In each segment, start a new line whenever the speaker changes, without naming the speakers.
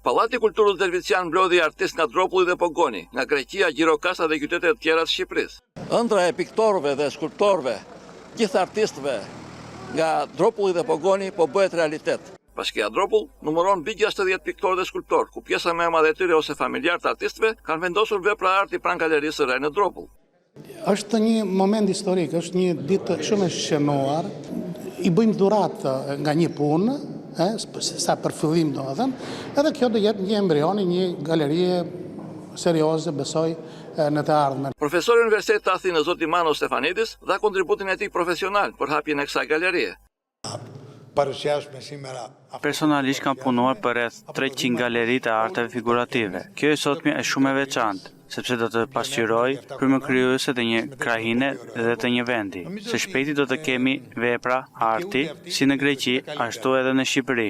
Pallati i Kulturës Dervician mblodhi artistë nga Dropulli dhe Pogoni, nga Greqia, Gjirokastra dhe qytetet të tjera të Shqipërisë. Ëndra e piktorëve dhe skulptorëve, gjithë artistëve nga Dropulli dhe Pogoni po bëhet realitet. Bashkia Dropull numëron mbi 60 piktorë dhe skulptorë, ku pjesa më e madhe e tyre ose familjar të artistëve kanë vendosur vepra arti pranë galerisë së re në Dropull.
Është një moment historik, është një ditë shumë e shënuar. I bëjmë dhuratë nga një punë, sa për fillim domethënë, edhe kjo do jetë një embrioni, një galerie serioze, besoj, në të ardhmen.
Profesori i Universitetit të Athinës, zoti Mano Stefanidis, dha kontributin e tij profesional për hapjen e kësaj galerie.
Personalisht kam punuar për rreth 300 galeri të arteve figurative. Kjo e sotme është shumë e veçantë, sepse do të pasqyroj frymën krijuese të një krahine dhe të një vendi. Së shpejti do të kemi vepra arti si në Greqi, ashtu edhe në Shqipëri.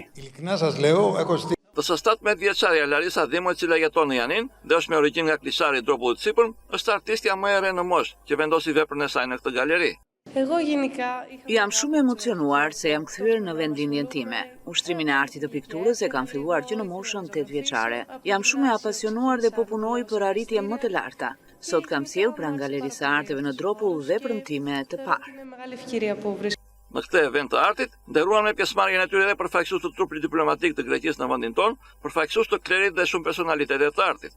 Të së 17 vjeçarja Larisa Dhimo, e cila jeton në Janin dhe është me origjinë nga Klishari i Dropullit Sipër, është artistja më e re në moshë që vendosi veprën e saj në këtë galeri.
Jam shumë emocionuar se jam kthyer në vendlindjen time. Ushtrimin e artit të pikturës e kam filluar që në moshën 8 vjeçare. Jam shumë e apasionuar dhe po punoj për arritje më të larta. Sot kam sjell pranë Galerisë së Arteve në Dropull veprën time të parë.
Në këtë event të artit, nderuan me pjesëmarrjen e tyre dhe përfaqësues të trupit diplomatik të Greqisë në vendin tonë, përfaqësues të klerit dhe shumë personalitete të artit.